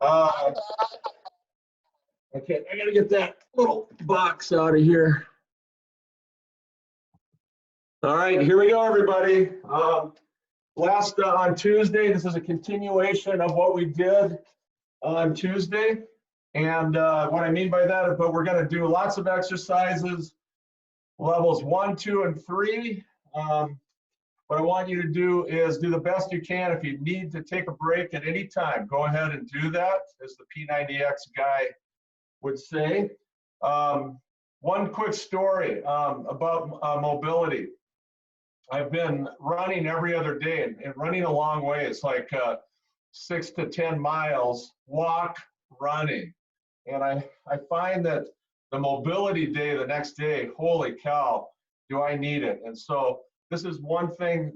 Uh, okay, I gotta get that little box out of here. All right, here we go, everybody. On Tuesday, this is a continuation of what we did on Tuesday. And what I mean by that, but we're gonna do lots of exercises, levels 1, 2, and 3. What I want you to do is do the best you can. If you need to take a break at any time, go ahead and do that, as the P90X guy would say. One quick story about mobility. I've been running every other day and running a long way. It's like 6 to 10 miles, walk, running. And I find that the mobility day the next day, holy cow, do I need it. And so this is one thing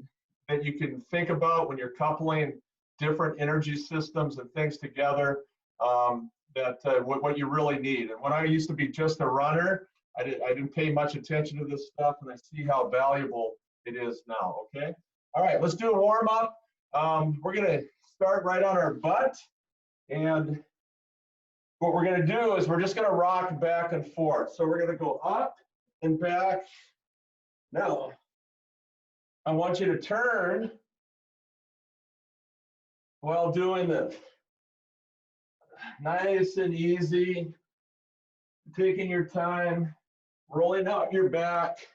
that you can think about when you're coupling different energy systems and things together, what you really need. And when I used to be just a runner, I didn't pay much attention to this stuff, and I see how valuable it is now, okay? All right, let's do a warm up. We're gonna start right on our butt, and what we're gonna do is we're just gonna rock back and forth. So we're gonna go up and back. Now, I want you to turn while doing this. Nice and easy, taking your time, rolling out your back.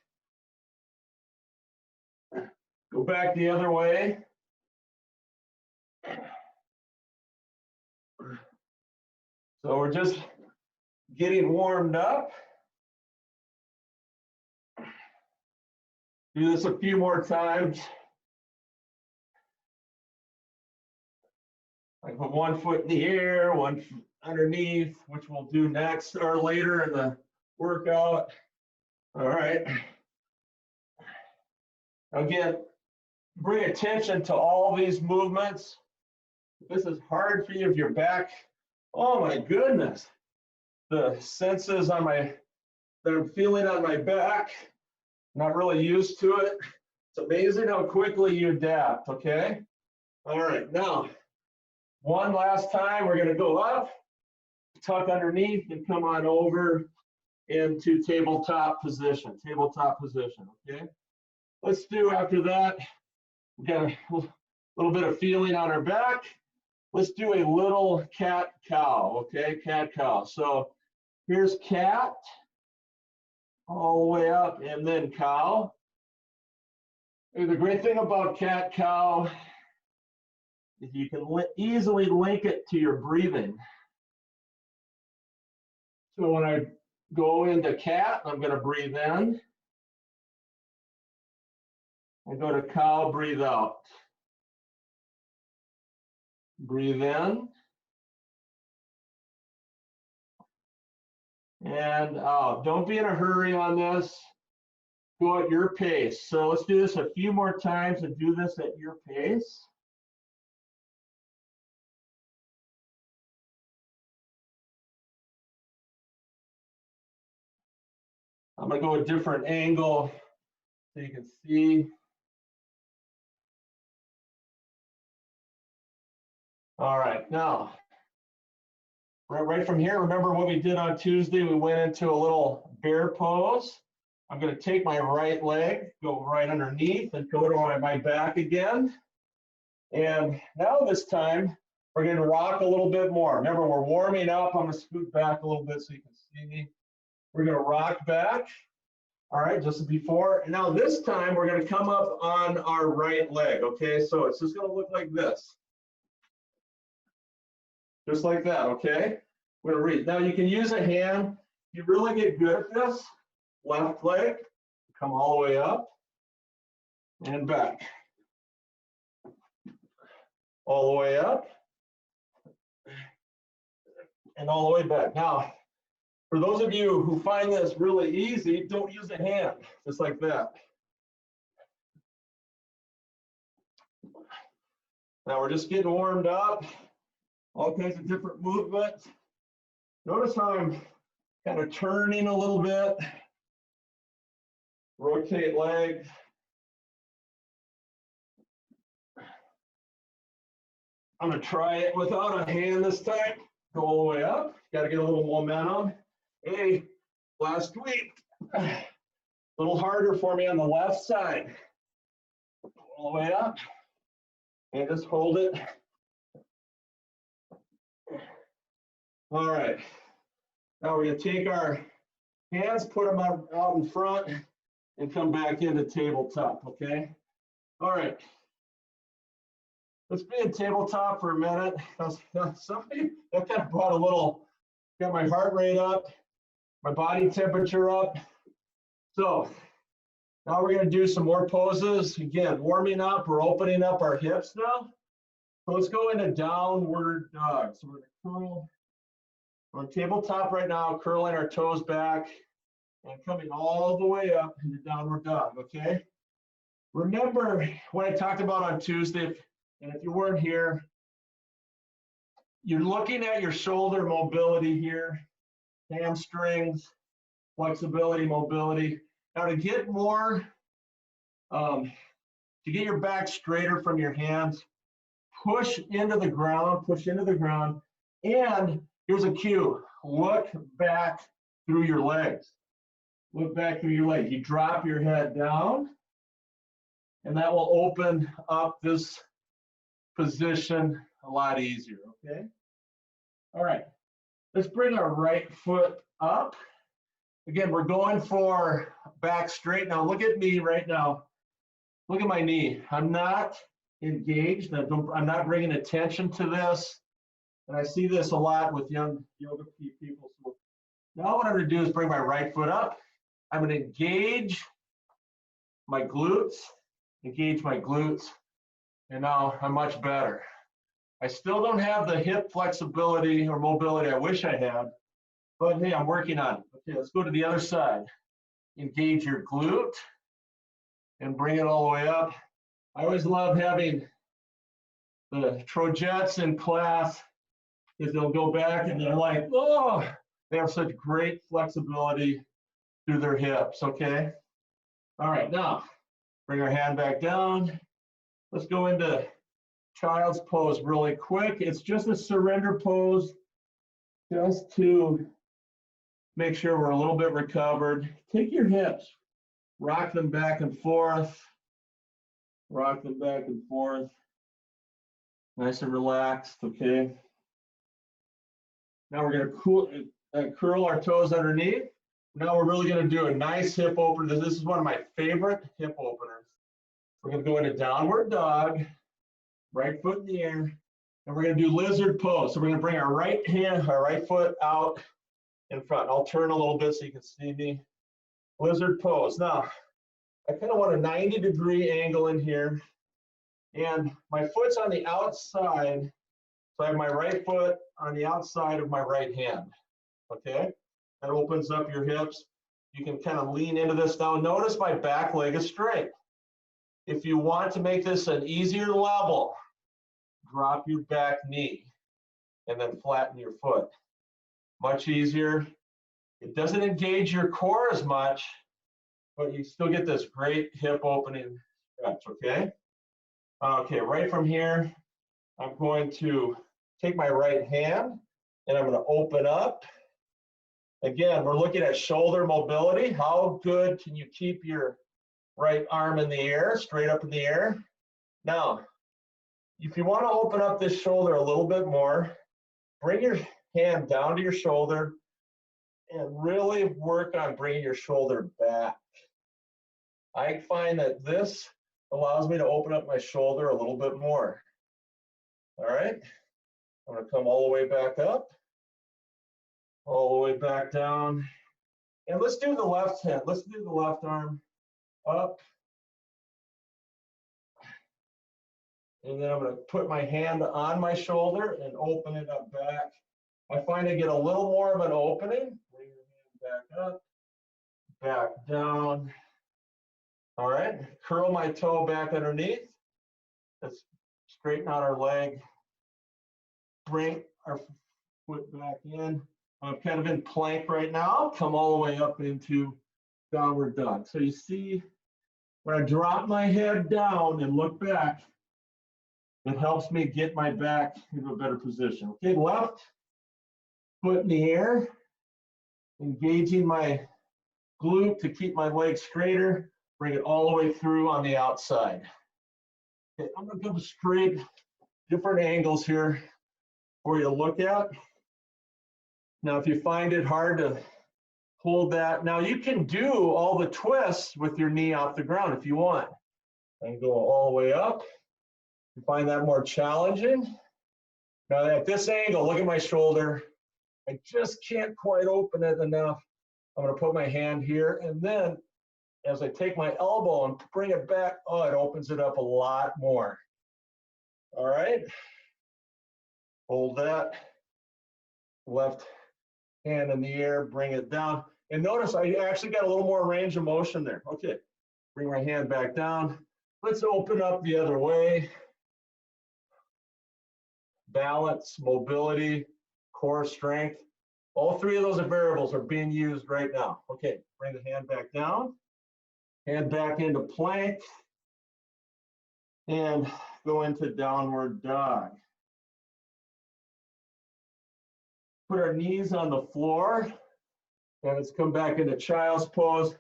Go back the other way. So we're just getting warmed up. Do this a few more times. I put one foot in the air, one underneath, which we'll do next or later in the workout. All right. Again, bring attention to all these movements. This is hard for you if your back, oh my goodness. The senses on that I'm feeling on my back, not really used to it. It's amazing how quickly you adapt, okay? All right, now, one last time, we're gonna go up, tuck underneath, and come on over into tabletop position, okay? Let's do, after that, we got a little bit of feeling on our back. Let's do a little cat-cow, okay? Cat-cow. So here's cat, all the way up, and then cow. And the great thing about cat-cow is you can easily link it to your breathing. So when I go into cat, I'm going to breathe in. I go to cow, breathe out. Breathe in. And out. Don't be in a hurry on this. Go at your pace. So let's do this a few more times and do this at your pace. I'm going to go a different angle so you can see. All right, now, right from here, remember what we did on Tuesday? We went into a little bear pose. I'm going to take my right leg, go right underneath, and go to my back again. And now this time, we're going to rock a little bit more. Remember, we're warming up. I'm going to scoot back a little bit so you can see me. We're going to rock back. All right, just as before. And now this time, we're going to come up on our right leg, okay? So it's just going to look like this. Just like that, okay? We're going to reach. Now you can use a hand. You really get good at this. Left leg, come all the way up and back. All the way up and all the way back. Now, for those of you who find this really easy, don't use a hand, just like that. Now we're just getting warmed up, all kinds of different movements. Notice how I'm kind of turning a little bit. Rotate legs. I'm gonna try it without a hand this time. Go all the way up. Got to get a little momentum. Hey, last week, a little harder for me on the left side. All the way up, and just hold it. All right. Now we're gonna take our hands, put them out in front, and come back into tabletop. Okay. All right. Let's be in tabletop for a minute. Somebody that kind of brought a little, got my heart rate up, my body temperature up. So now we're going to do some more poses. Again, warming up, we're opening up our hips now. So let's go into downward dog. So we're going to curl. We're on tabletop right now, curling our toes back and coming all the way up into downward dog, okay? Remember what I talked about on Tuesday, and if you weren't here, you're looking at your shoulder mobility here, hamstrings, flexibility, mobility. Now to get more, to get your back straighter from your hands, push into the ground, and here's a cue, look back through your legs. Look back through your legs. You drop your head down, and that will open up this position a lot easier, okay? All right, let's bring our right foot up. Again, we're going for back straight. Now look at me right now. Look at my knee. I'm not engaged. I'm not bringing attention to this. And I see this a lot with young yoga people. So now what I'm gonna do is bring my right foot up. I'm gonna engage my glutes, and now I'm much better. I still don't have the hip flexibility or mobility I wish I had, but hey, I'm working on it. Okay, let's go to the other side. Engage your glute and bring it all the way up. I always love having the Trojets in class because they'll go back and they're like, oh, they have such great flexibility through their hips, okay? All right, now bring our hand back down. Let's go into child's pose really quick. It's just a surrender pose, just to make sure we're a little bit recovered. Take your hips, rock them back and forth, rock them back and forth. Nice and relaxed, okay? Now we're gonna curl our toes underneath. Now we're really gonna do a nice hip opener. This is one of my favorite hip openers. We're gonna go into downward dog, right foot in the air, and we're gonna do lizard pose. So we're gonna bring our right foot out in front. I'll turn a little bit so you can see me. Lizard pose. Now, I kind of want a 90-degree angle in here, and my foot's on the outside, so I have my right foot on the outside of my right hand, okay? That opens up your hips. You can kind of lean into this now. Notice my back leg is straight. If you want to make this an easier level, drop your back knee and then flatten your foot. Much easier. It doesn't engage your core as much, but you still get this great hip opening stretch, okay? Okay, right from here, I'm going to take my right hand and I'm gonna open up. Again, we're looking at shoulder mobility. How good can you keep your right arm in the air, straight up in the air? Now, if you want to open up this shoulder a little bit more, bring your hand down to your shoulder and really work on bringing your shoulder back. I find that this allows me to open up my shoulder a little bit more. All right, I'm going to come all the way back up, all the way back down. And let's do the left hand. Let's do the left arm up. And then I'm going to put my hand on my shoulder and open it up back. I find I get a little more of an opening. Bring your hand back up, back down. All right, curl my toe back underneath. Let's straighten out our leg. Bring our foot back in. I'm kind of in plank right now. Come all the way up into downward dog. So you see, when I drop my head down and look back, It helps me get my back into a better position. Okay, left foot in the air, engaging my glute to keep my leg straighter, bring it all the way through on the outside. Okay, I'm gonna go straight, different angles here for you to look at. Now, if you find it hard to hold that, now you can do all the twists with your knee off the ground if you want. And go all the way up. You find that more challenging. Now at this angle, look at my shoulder. I just can't quite open it enough. I'm gonna put my hand here, and then as I take my elbow and bring it back, oh, it opens it up a lot more. All right, hold that. Left hand in the air, bring it down. And notice I actually got a little more range of motion there. Okay, bring my hand back down. Let's open up the other way. Balance, mobility, core strength. All three of those variables are being used right now. Okay, bring the hand back down. Hand back into plank. And go into downward dog. Put our knees on the floor. And let's come back into child's pose.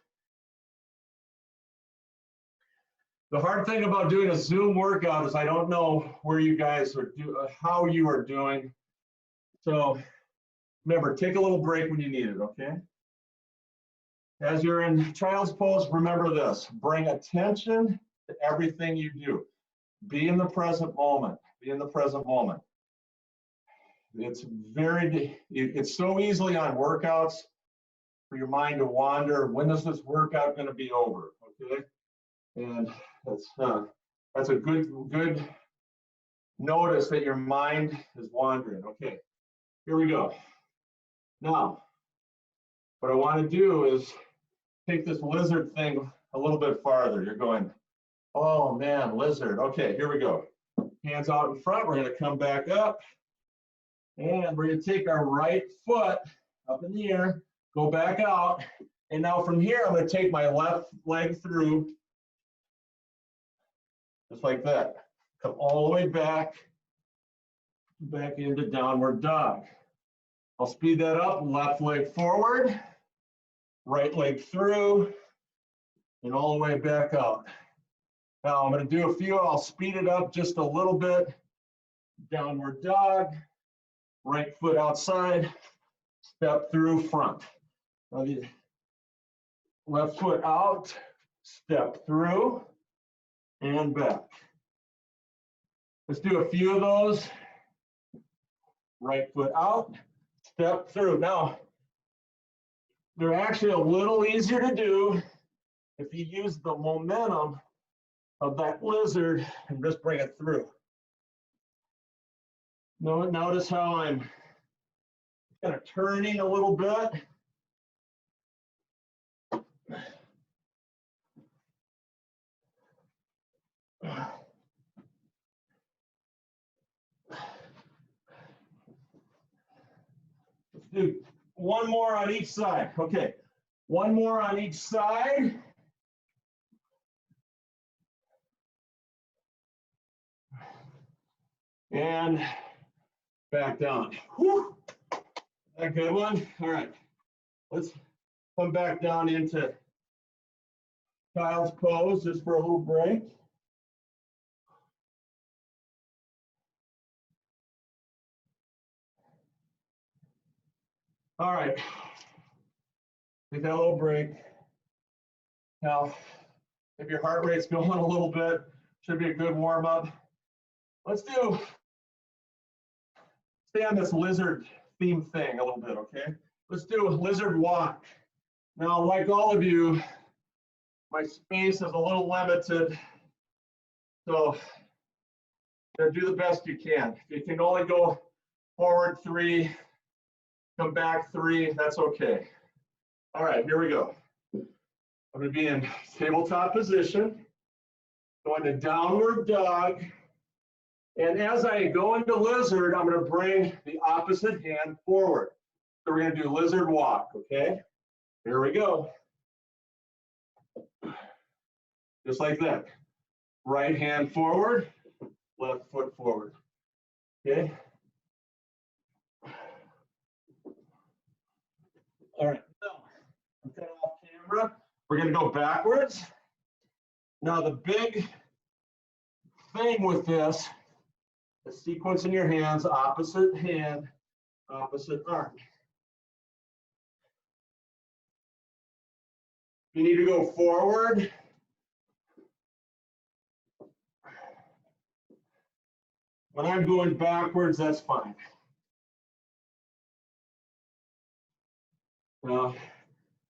The hard thing about doing a Zoom workout is I don't know where you guys are how you are doing. So remember, take a little break when you need it, okay? As you're in child's pose, remember this, bring attention to everything you do. Be in the present moment, be in the present moment. It's so easily on workouts for your mind to wander. When is this workout gonna be over, okay? And that's a good notice that your mind is wandering. Okay, here we go. Now, what I want to do is take this lizard thing a little bit farther. You're going, oh man, lizard. Okay, here we go. Hands out in front. We're going to come back up. And we're going to take our right foot up in the air, go back out. And now from here, I'm going to take my left leg through. Just like that. Come all the way back into downward dog. I'll speed that up, left leg forward, right leg through, and all the way back out. Now I'm gonna do a few, I'll speed it up just a little bit. Downward dog, right foot outside, step through front. Now the left foot out, step through, and back. Let's do a few of those. Right foot out, step through. Now, they're actually a little easier to do if you use the momentum of that lizard and just bring it through. Notice how I'm kind of turning a little bit. Let's do one more on each side. Okay, one more on each side. And back down. Whew. A good one. All right, let's come back down into child's pose just for a little break. All right, take that little break. Now, if your heart rate's going a little bit, should be a good warm up. Let's stay on this lizard theme thing a little bit, okay? Let's do a lizard walk. Now, like all of you, my space is a little limited, so do the best you can. If you can only go forward 3, come back 3, that's okay. All right, here we go. I'm gonna be in tabletop position, going to downward dog. And as I go into lizard, I'm gonna bring the opposite hand forward. So we're gonna do lizard walk, okay? Here we go. Just like that. Right hand forward, left foot forward. Okay. All right. Now, I'm kind of off camera. We're going to go backwards. Now, the big thing with this is sequencing your hands, opposite hand, opposite arm. You need to go forward. When I'm going backwards, that's fine. Now,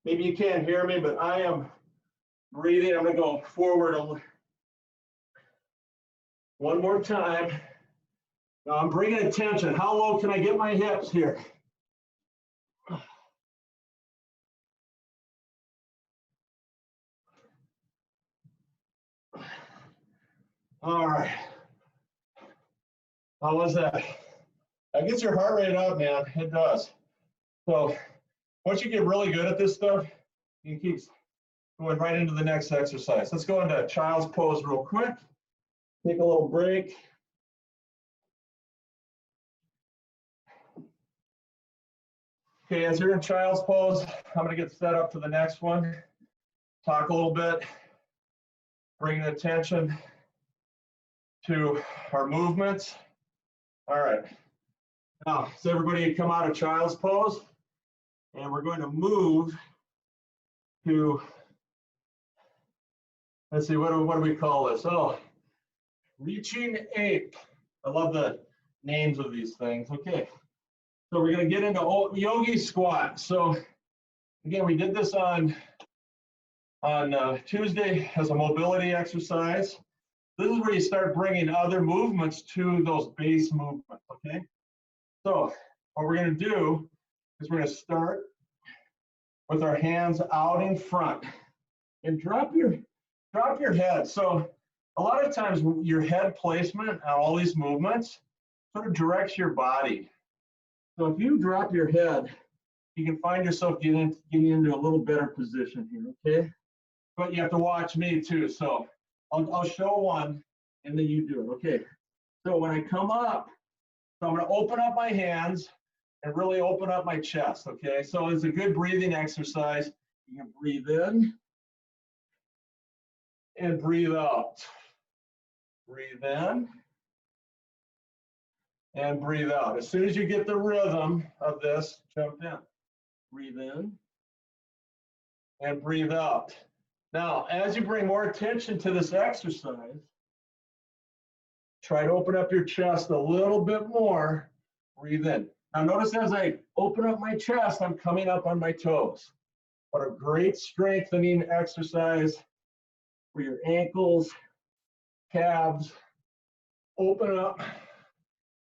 maybe you can't hear me, but I am breathing. I'm going to go forward one more time. Now I'm bringing attention. How low can I get my hips here? All right. How was that? That gets your heart rate up, man. It does. So once you get really good at this stuff, you can keep going right into the next exercise. Let's go into child's pose real quick. Take a little break. Okay, as you're in child's pose, I'm going to get set up for the next one. Talk a little bit, bringing attention to our movements. All right. Now, so everybody come out of child's pose, and we're going to move to, let's see, what do we call this? Oh, reaching ape. I love the names of these things. Okay, so we're going to get into yogi squat. So again, we did this on Tuesday as a mobility exercise. This is where you start bringing other movements to those base movements, okay? So what we're going to do is we're going to start with our hands out in front and drop your head. So a lot of times your head placement on all these movements sort of directs your body. So if you drop your head, you can find yourself getting into a little better position here, okay? But you have to watch me too. So I'll show one and then you do it, okay? So when I come up, so I'm gonna open up my hands and really open up my chest, okay? So it's a good breathing exercise. You can breathe in and breathe out. Breathe in and breathe out. As soon as you get the rhythm of this, jump in. Breathe in and breathe out. Now, as you bring more attention to this exercise, try to open up your chest a little bit more. Breathe in. Now, notice as I open up my chest, I'm coming up on my toes. What a great strengthening exercise for your ankles, calves. Open up.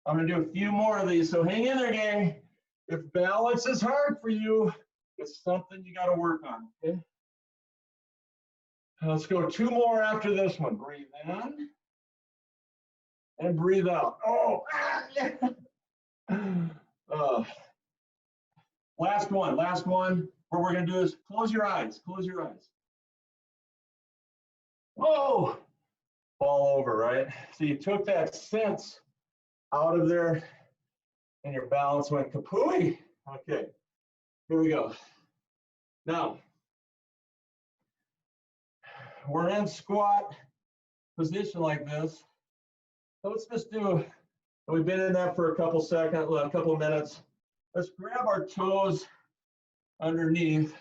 I'm going to do a few more of these, so hang in there, gang. If balance is hard for you, it's something you got to work on, okay? Let's go two more after this one. Breathe in and breathe out. Oh, yeah. Last one. What we're going to do is close your eyes. Close your eyes. Oh, fall over, right? So you took that sense out of there and your balance went kapooey. Okay, here we go. Now, we're in squat position like this. So let's just do, we've been in that for a couple minutes. Let's grab our toes underneath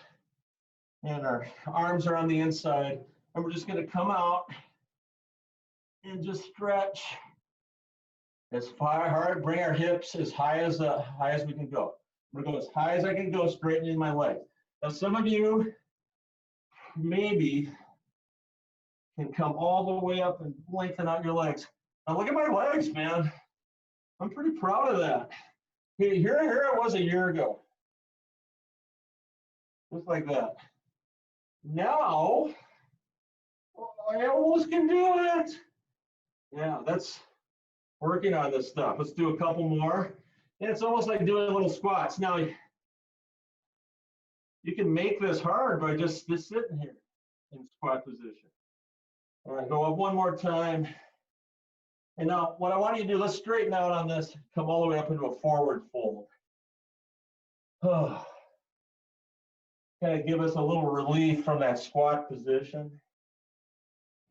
and our arms are on the inside. And we're just gonna come out and just stretch as far hard, bring our hips as high as we can go. I'm gonna go as high as I can go, straightening my legs. Now some of you maybe can come all the way up and lengthen out your legs. Now look at my legs, man. I'm pretty proud of that. Here I was a year ago. Just like that. Now, I almost can do it. Yeah, that's working on this stuff. Let's do a couple more. And it's almost like doing little squats. Now, you can make this hard by just sitting here in squat position. All right, go up one more time And now what I want you to do, let's straighten out on this, come all the way up into a forward fold. Kind of give us a little relief from that squat position.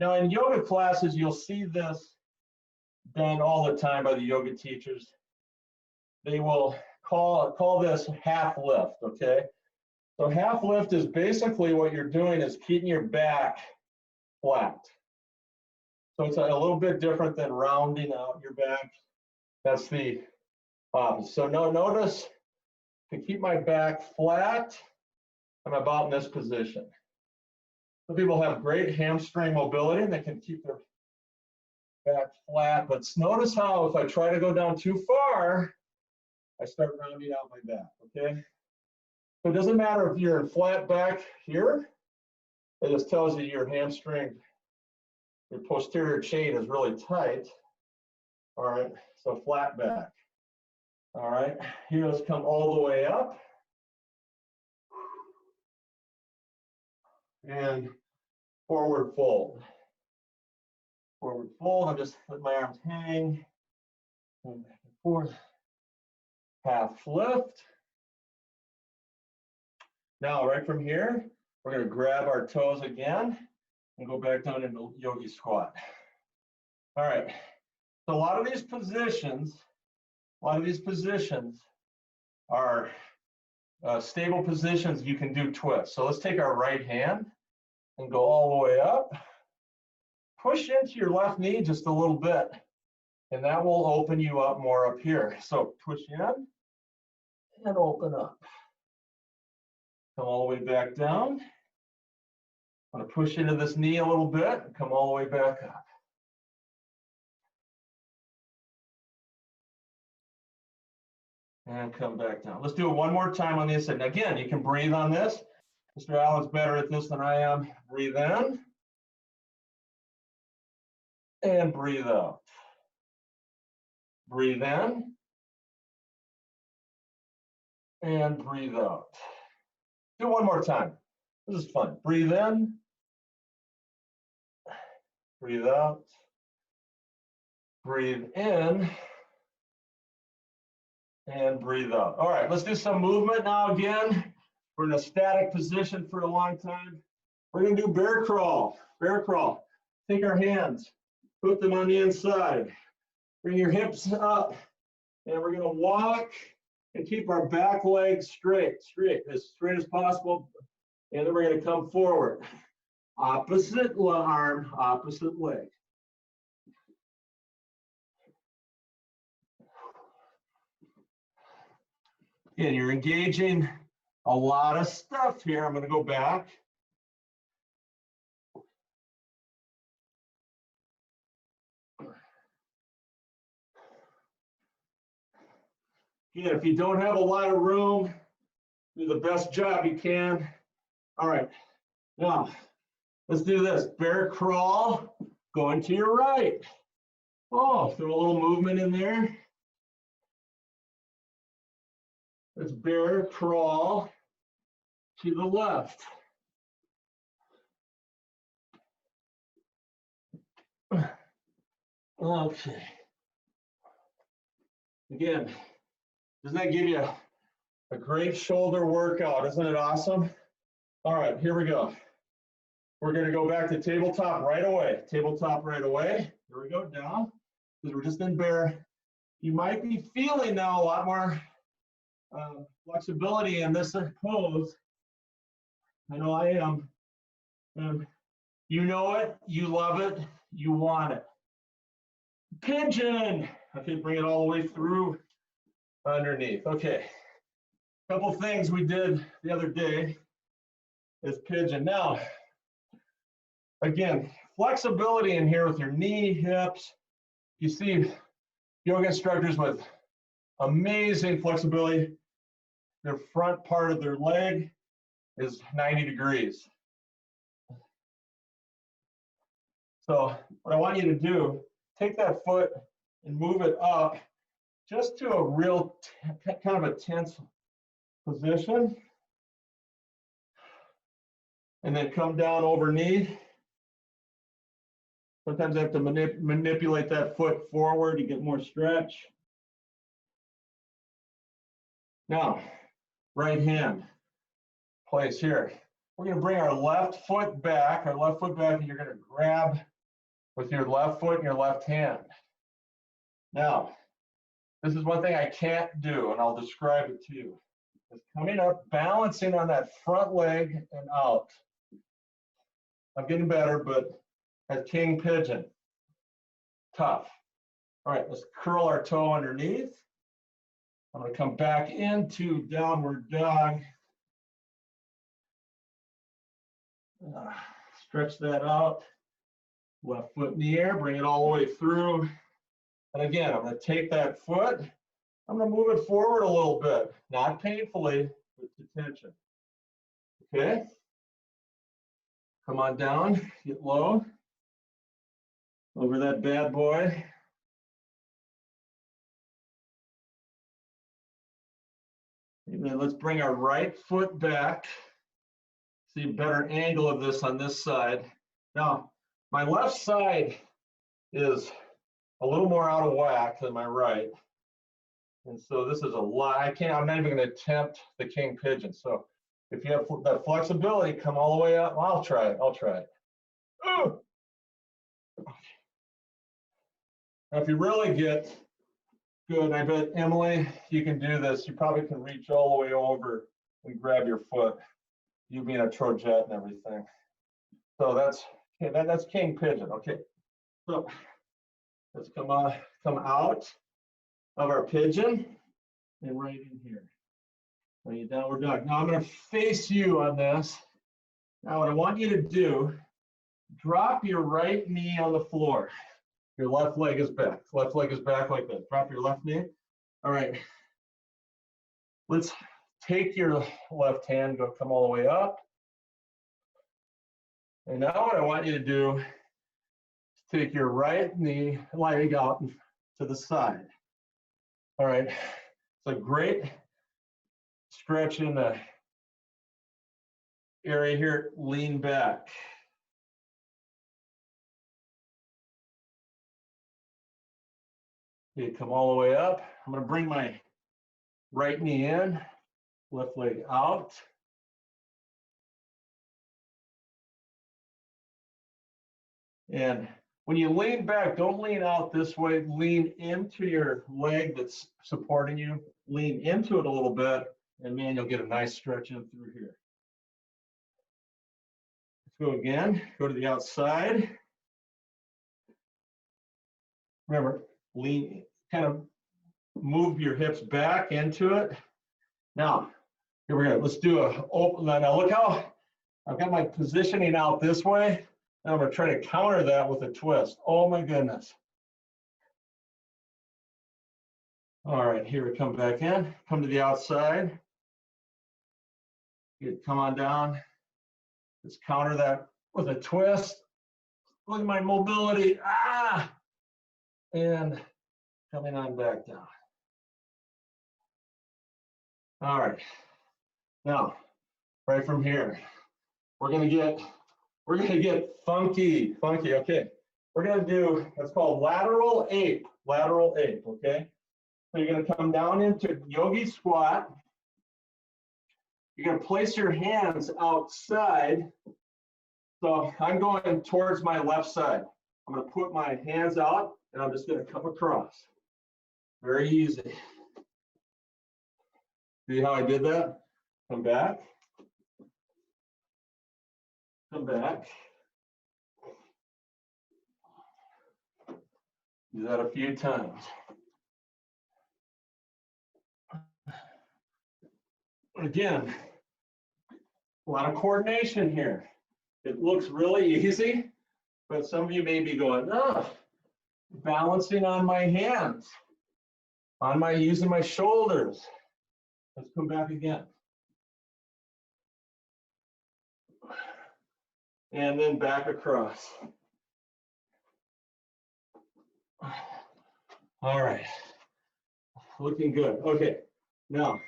Now in yoga classes, you'll see this done all the time by the yoga teachers. They will call this half lift, okay? So half lift is basically what you're doing is keeping your back flat. So it's a little bit different than rounding out your back. That's the opposite. So now notice, to keep my back flat, I'm about in this position. Some people have great hamstring mobility and they can keep their back flat, but notice how if I try to go down too far, I start rounding out my back, okay? So it doesn't matter if you're in flat back here, it just tells you your hamstring, your posterior chain is really tight. All right, so flat back. All right, here let's come all the way up. And forward fold. Forward fold, I'm just let my arms hang. And back and forth. Half lift. Now, right from here, we're going to grab our toes again and go back down into yogi squat. All right. So a lot of these positions are stable positions you can do twists. So let's take our right hand and go all the way up. Push into your left knee just a little bit, and that will open you up more up here. So push in and open up. Come all the way back down. I'm going to push into this knee a little bit and come all the way back up. And come back down. Let's do it one more time on the inside. And again, you can breathe on this. Mr. Allen's better at this than I am. Breathe in. And breathe out. Breathe in. And breathe out. Do it one more time. This is fun. Breathe in. Breathe out. Breathe in. And breathe out. All right, let's do some movement now again. We're in a static position for a long time. We're going to do bear crawl. Bear crawl. Take our hands, put them on the inside. Bring your hips up, and we're going to walk and keep our back legs straight as possible. And then we're going to come forward. Opposite arm, opposite leg. And you're engaging a lot of stuff here. I'm going to go back. Again, if you don't have a lot of room, do the best job you can. All right, now let's do this. Bear crawl, going to your right. Oh, throw a little movement in there. Let's bear crawl to the left. Okay. Again, doesn't that give you a great shoulder workout? Isn't it awesome? All right, here we go. We're going to go back to tabletop right away. Tabletop right away. Here we go, down. Because we're just in bear. You might be feeling now a lot more flexibility in this pose. I know I am. You know it, you love it, you want it. Pigeon. Okay, bring it all the way through underneath. Okay, a couple things we did the other day is pigeon. Now, again, flexibility in here with your knee, hips. You see yoga instructors with amazing flexibility. Their front part of their leg is 90 degrees. So what I want you to do, take that foot and move it up just to a real kind of a tense position. And then come down over knee. Sometimes I have to manipulate that foot forward to get more stretch. Now, right hand, place here. We're going to bring our left foot back, and you're going to grab with your left foot and your left hand. Now, this is one thing I can't do, and I'll describe it to you. It's coming up, balancing on that front leg and out. I'm getting better, but that king pigeon, tough. All right, let's curl our toe underneath. I'm going to come back into downward dog. Stretch that out. Left foot in the air, bring it all the way through. And again, I'm going to take that foot. I'm going to move it forward a little bit, not painfully, but to tension. Okay? Come on down, get low. Over that bad boy. And then let's bring our right foot back. See a better angle of this on this side. Now, my left side is a little more out of whack than my right. And so this is a lot. I'm not even going to attempt the king pigeon. So if you have that flexibility, come all the way up. Well, I'll try it. Ooh. Now, if you really get good, I bet, Emily, you can do this. You probably can reach all the way over and grab your foot. You being a Trojet and everything. So that's king pigeon. Okay. So let's come out of our pigeon and right in here. Lay you downward dog. Now I'm going to face you on this. Now what I want you to do, drop your right knee on the floor. Your left leg is back. Left leg is back like that. Drop your left knee. All right. Let's take your left hand, come all the way up. And now what I want you to do is take your right knee, leg out to the side. All right. It's a great stretch in the area here. Lean back. Okay, come all the way up. I'm going to bring my right knee in, left leg out. And when you lean back, don't lean out this way. Lean into your leg that's supporting you. Lean into it a little bit, and man, you'll get a nice stretch in through here. Let's go again. Go to the outside. Remember, lean, kind of move your hips back into it. Now, here we go. Let's do a open. Now look how I've got my positioning out this way. Now I'm going to try to counter that with a twist. Oh my goodness. All right, here we come back in. Come to the outside. Good, come on down. Let's counter that with a twist. Look at my mobility. Ah! And coming on back down. All right. Now, right from here, we're gonna get funky. Okay. We're gonna do what's called lateral ape. Okay. So you're gonna come down into yogi squat. You're gonna place your hands outside. So I'm going towards my left side. I'm gonna put my hands out and I'm just gonna come across. Very easy. See how I did that? Come back. Come back. Do that a few times. Again, a lot of coordination here. It looks really easy, but some of you may be going, oh, balancing on my hands, using my shoulders. Let's come back again. And then back across. All right, looking good. Okay, now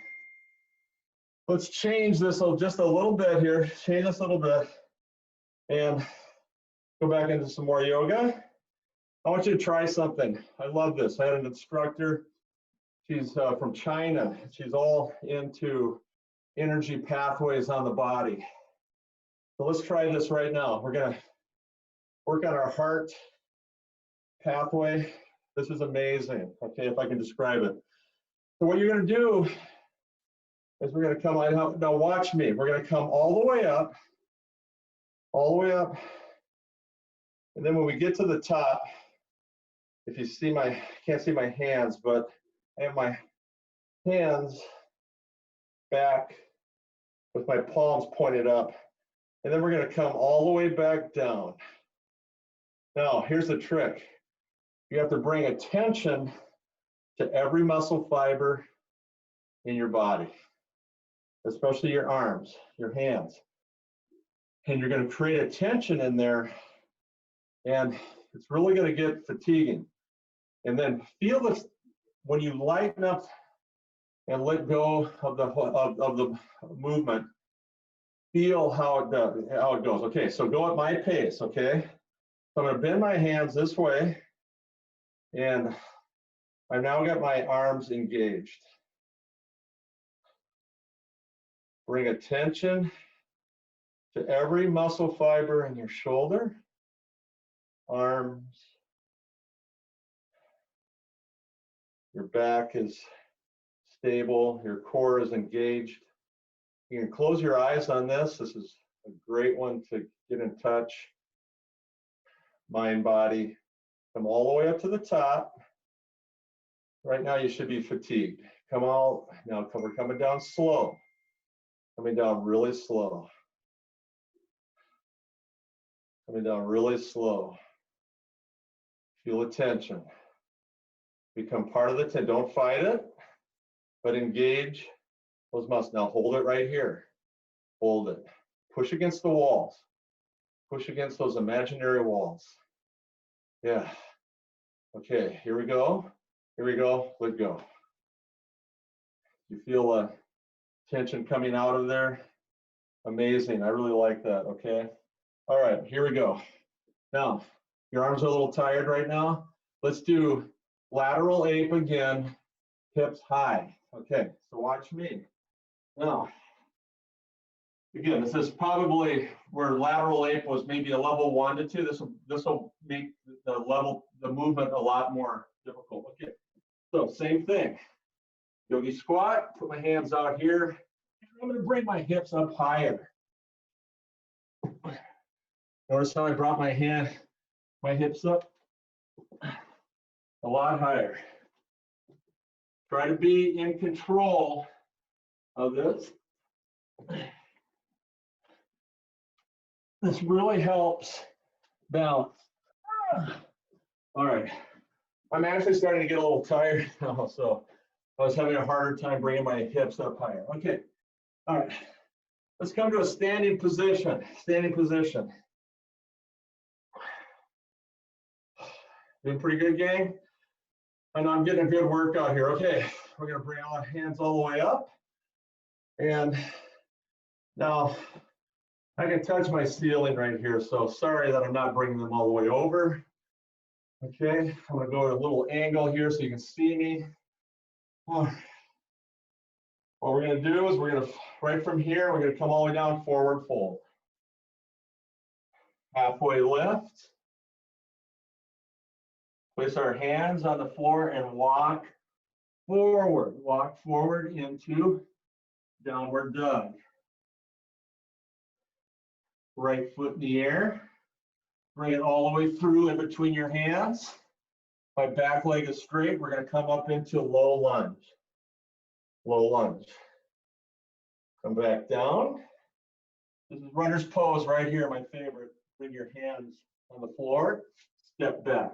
let's change this just a little bit here. Change this a little bit and go back into some more yoga. I want you to try something. I love this. I had an instructor. She's from China. She's all into energy pathways on the body. So let's try this right now. We're going to work on our heart pathway. This is amazing. Okay, if I can describe it. So what you're going to do is we're going to come, now watch me. We're going to come all the way up, and then when we get to the top, if you see can't see my hands, but I have my hands back with my palms pointed up, and then we're going to come all the way back down. Now, here's the trick. You have to bring attention to every muscle fiber in your body, especially your arms, your hands. And you're going to create a tension in there, and it's really going to get fatiguing. And then feel this when you lighten up and let go of the movement. Feel how it goes. Okay, so go at my pace. Okay, so I'm going to bend my hands this way, and I've now got my arms engaged. Bring attention to every muscle fiber in your shoulder, arms. Your back is stable, your core is engaged. You can close your eyes on this. This is a great one to get in touch. Mind, body. Come all the way up to the top. Right now you should be fatigued. Now we're coming down slow. Coming down really slow. Coming down really slow. Feel the tension. Become part of the tension. Don't fight it, but engage those muscles. Now hold it right here. Hold it. Push against the walls. Push against those imaginary walls. Yeah. Okay, here we go. Here we go. Let go. You feel a tension coming out of there? Amazing. I really like that. Okay. All right, here we go. Now, your arms are a little tired right now. Let's do lateral ape again, hips high. Okay, so watch me. Now, again, this is probably where lateral ape was maybe a level 1 to 2. This will make the movement a lot more difficult. Okay, so same thing. Yogi squat, put my hands out here. I'm going to bring my hips up higher. Notice how I brought my hips up a lot higher. Try to be in control of this. This really helps balance. All right. I'm actually starting to get a little tired now, so I was having a harder time bringing my hips up higher. Okay. All right. Let's come to a standing position. Standing position. Doing pretty good, gang? I know I'm getting a good workout here. Okay, we're gonna bring our hands all the way up. And now I can touch my ceiling right here. So sorry that I'm not bringing them all the way over. Okay, I'm gonna go at a little angle here so you can see me. What we're gonna do is we're gonna, right from here, we're gonna come all the way down, forward fold. Halfway lift. Place our hands on the floor and walk forward. Walk forward into downward dog. Right foot in the air. Bring it all the way through in between your hands. My back leg is straight. We're going to come up into low lunge. Low lunge. Come back down. This is runner's pose right here, my favorite. Bring your hands on the floor. Step back.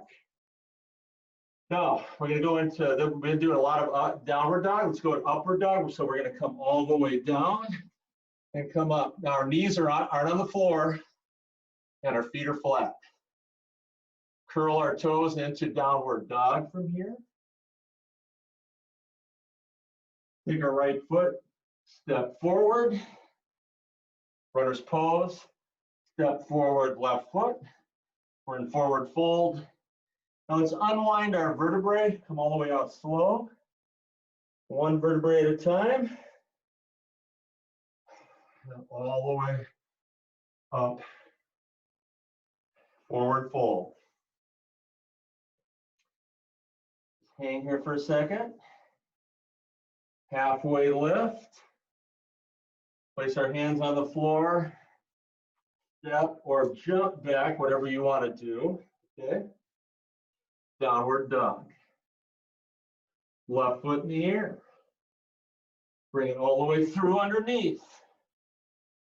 Now, we're going to go into, we've been doing a lot of downward dog. Let's go to upward dog. So we're going to come all the way down and come up. Now, our knees aren't on the floor and our feet are flat. Curl our toes into downward dog from here. Take our right foot, step forward. Runner's pose, step forward, left foot. We're in forward fold. Now let's unwind our vertebrae, come all the way out slow. One vertebrae at a time. All the way up, forward fold. Hang here for a second. Halfway lift. Place our hands on the floor. Step or jump back, whatever you want to do. Okay. Downward dog. Left foot in the air. Bring it all the way through underneath.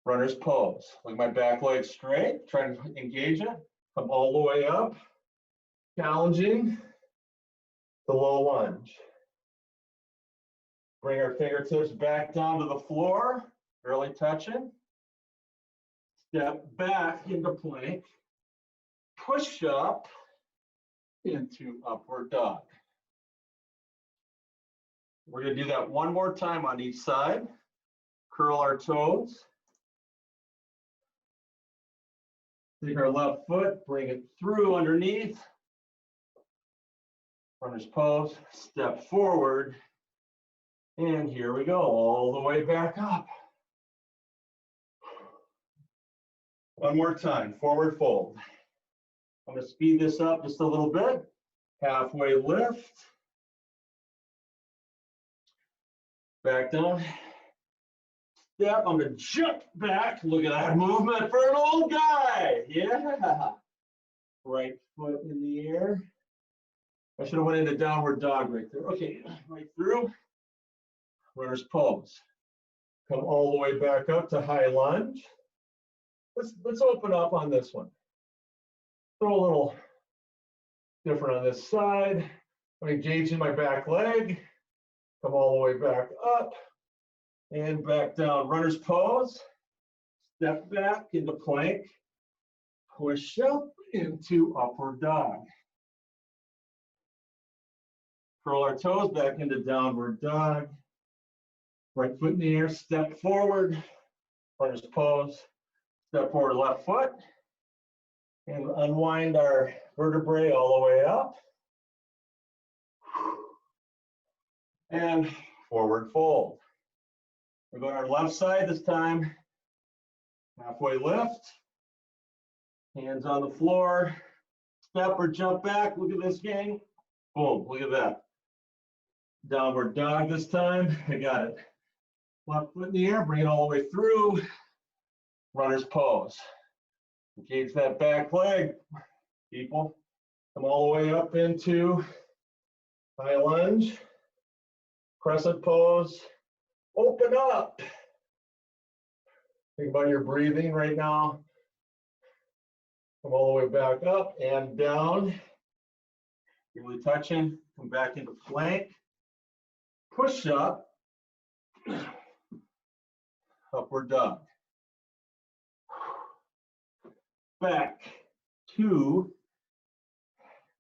Runner's pose. Like my back leg straight. Try to engage it. Come all the way up. Challenging the low lunge. Bring our fingertips back down to the floor. Barely touching. Step back into plank. Push up into upward dog. We're going to do that one more time on each side. Curl our toes. Take our left foot, bring it through underneath. Runner's pose, step forward. And here we go, all the way back up. One more time, forward fold. I'm going to speed this up just a little bit. Halfway lift. Back down. Step, I'm going to jump back. Look at that movement for an old guy. Yeah. Right foot in the air. I should have went into downward dog right there. Okay, right through. Runner's pose. Come all the way back up to high lunge. Let's open up on this one. Throw a little different on this side. I'm engaging my back leg. Come all the way back up and back down. Runner's pose. Step back into plank. Push up into upward dog. Curl our toes back into downward dog. Right foot in the air, step forward. Runner's pose. Step forward, left foot. And unwind our vertebrae all the way up. And forward fold. We're going to our left side this time. Halfway lift. Hands on the floor. Step or jump back. Look at this, gang. Boom, look at that. Downward dog this time. I got it. Left foot in the air, bring it all the way through. Runner's pose. Engage that back leg, people. Come all the way up into high lunge. Crescent pose. Open up. Think about your breathing right now. Come all the way back up and down. Really touching. Come back into plank. Push up. Upward dog. Back to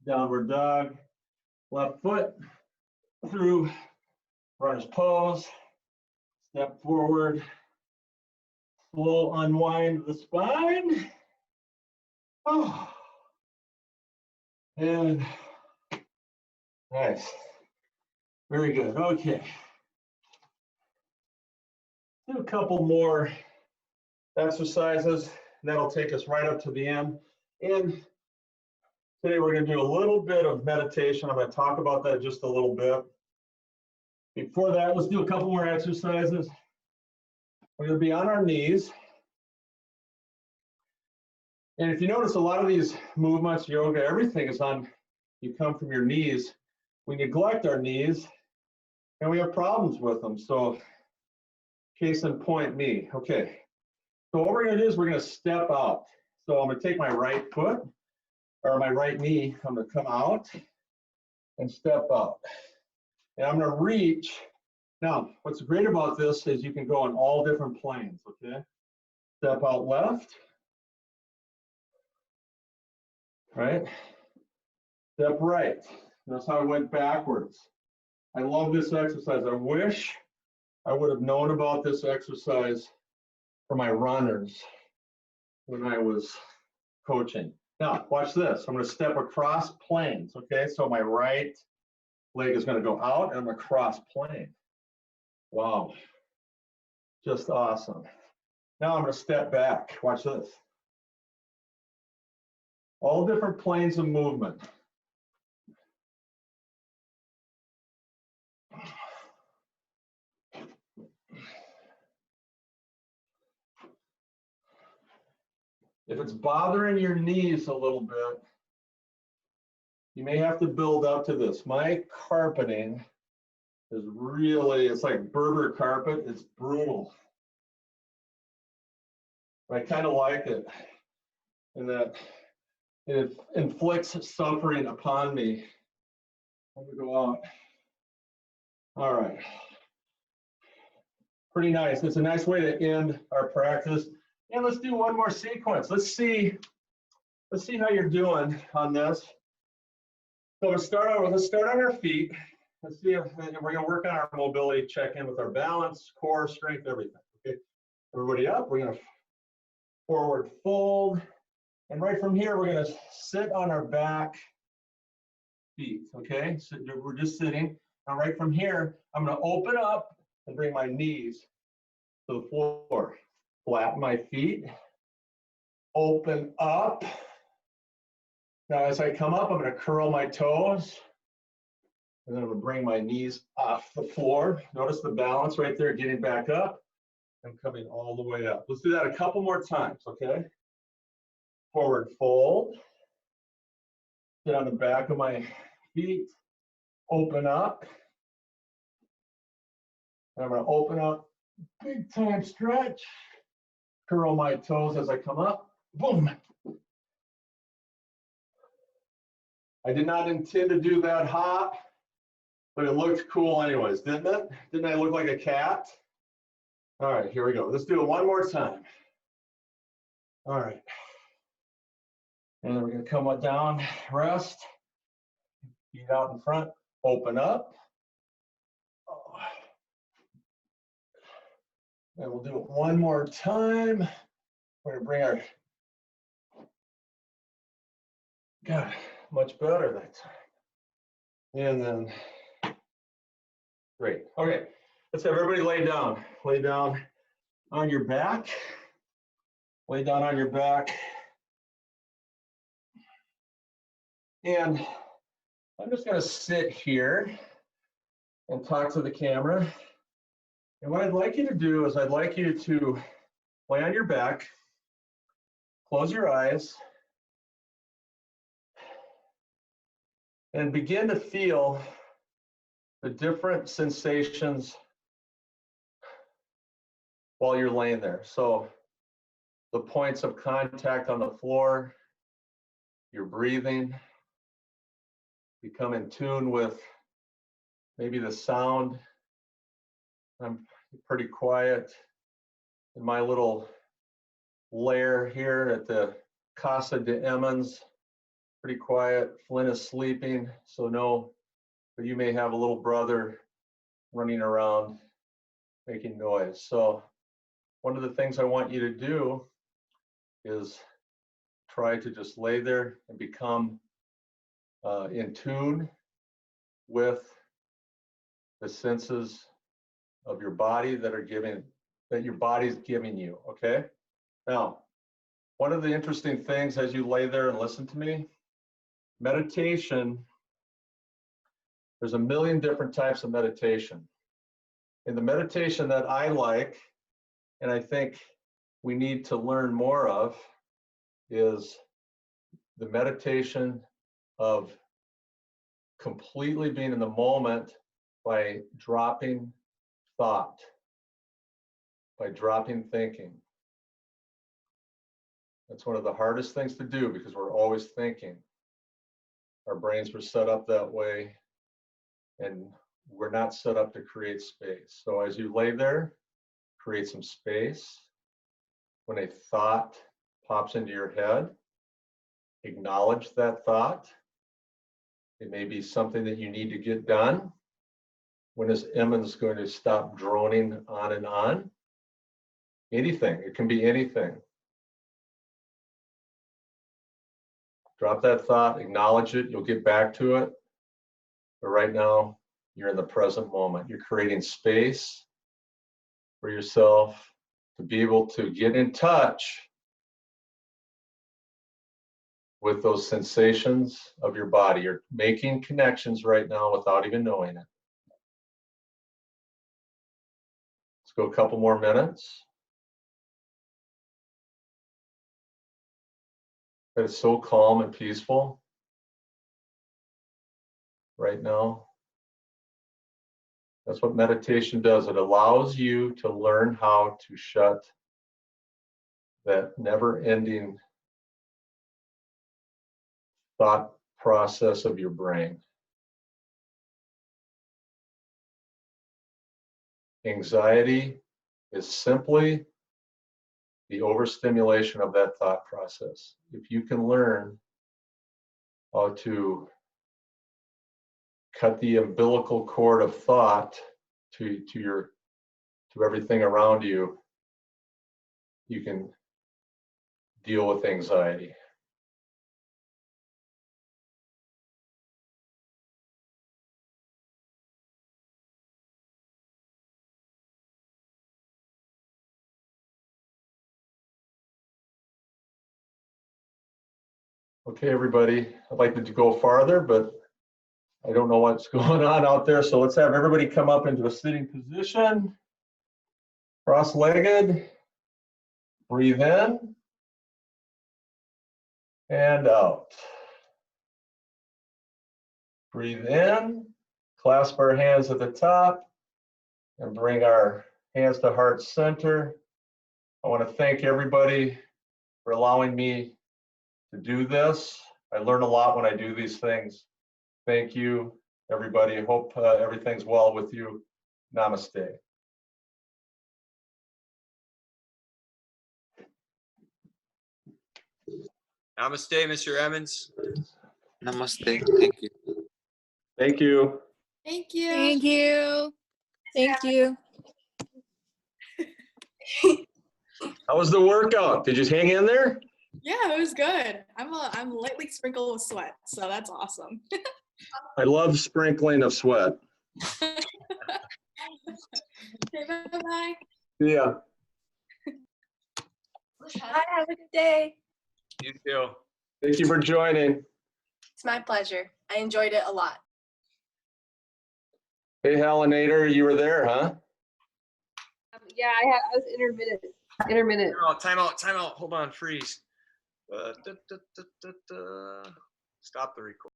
downward dog. Left foot through runner's pose. Step forward. Slow unwind of the spine. Oh. And nice. Very good. Okay. Do a couple more exercises, and that'll take us right up to the end. And today we're going to do a little bit of meditation. I'm going to talk about that just a little bit. Before that, let's do a couple more exercises. We're going to be on our knees. And if you notice, a lot of these movements, yoga, everything is on, you come from your knees. We neglect our knees, and we have problems with them. So, case in point, me. Okay. So what we're going to do is we're going to step out. So I'm going to take my right foot, or my right knee, I'm going to come out and step out. And I'm going to reach. Now, what's great about this is you can go on all different planes, okay? Step out left. Right? Step right. Notice how I went backwards. I love this exercise. I wish I would have known about this exercise for my runners when I was coaching. Now, watch this. I'm going to step across planes, okay? So my right leg is going to go out and I'm going to cross plane. Wow, just awesome. Now I'm going to step back. Watch this. All different planes of movement. If it's bothering your knees a little bit, you may have to build up to this. My carpeting is really, it's like Berber carpet. It's brutal. I kind of like it in that it inflicts suffering upon me. Let me go out. All right. Pretty nice. It's a nice way to end our practice. And let's do one more sequence. Let's see how you're doing on this. So let's start on our feet. Let's see if we're going to work on our mobility, check in with our balance, core strength, everything. Okay, everybody up. We're going to forward fold, and right from here we're going to sit on our back feet. Okay, so we're just sitting. Now right from here, I'm going to open up and bring my knees to the floor. Flatten my feet. Open up. Now as I come up, I'm going to curl my toes. And then I'm going to bring my knees off the floor. Notice the balance right there, getting back up and coming all the way up. Let's do that a couple more times, okay? Forward fold. Sit on the back of my feet. Open up. And I'm going to open up, big time stretch. Curl my toes as I come up. Boom. I did not intend to do that hop, but it looked cool anyways, didn't it? Didn't I look like a cat? All right, here we go. Let's do it one more time. All right. And then we're going to come down, rest, feet out in front, open up. And we'll do it one more time. We're going to bring our, God, much better that time. And then, great. Okay, let's have everybody lay down. Lay down on your back. Lay down on your back. And I'm just going to sit here and talk to the camera. And what I'd like you to do is I'd like you to lay on your back, close your eyes, and begin to feel the different sensations while you're laying there. So the points of contact on the floor, your breathing, become in tune with maybe the sound. I'm pretty quiet in my little lair here at the Casa de Emmans. Pretty quiet. Flynn is sleeping, so no, but you may have a little brother running around making noise. So one of the things I want you to do is try to just lay there and become in tune with the senses of your body that your body's giving you, okay? Now, one of the interesting things as you lay there and listen to me, meditation, there's a million different types of meditation. And the meditation that I like, and I think we need to learn more of, is the meditation of completely being in the moment by dropping thought, by dropping thinking. That's one of the hardest things to do because we're always thinking. Our brains were set up that way, and we're not set up to create space. So as you lay there, create some space. When a thought pops into your head, acknowledge that thought. It may be something that you need to get done. When is Emmans going to stop droning on and on? Anything, it can be anything. Drop that thought, acknowledge it, you'll get back to it. But right now, you're in the present moment. You're creating space for yourself to be able to get in touch with those sensations of your body. You're making connections right now without even knowing it. Let's go a couple more minutes. It's so calm and peaceful right now. That's what meditation does. It allows you to learn how to shut that never-ending thought process of your brain. Anxiety is simply the overstimulation of that thought process. If you can learn how to cut the umbilical cord of thought to everything around you, you can deal with anxiety. Okay, everybody, I'd like to go farther, but I don't know what's going on out there. So let's have everybody come up into a sitting position, cross-legged, breathe in and out. Breathe in, clasp our hands at the top and bring our hands to heart center. I want to thank everybody for allowing me to do this. I learn a lot when I do these things. Thank you, everybody. I hope everything's well with you. Namaste. Namaste, Mr. Emmans. Namaste. Thank you. Thank you. Thank you. Thank you. Thank you. How was the workout? Did you hang in there? Yeah, it was good. I'm lightly sprinkled with sweat, so that's awesome. I love sprinkling of sweat. Okay, bye-bye. Yeah. Bye. Have a good day. You too. Thank you for joining. It's my pleasure. I enjoyed it a lot. Hey, Halinator, you were there, huh? Yeah, I was intermittent. Time out. Hold on, freeze. Stop the recording.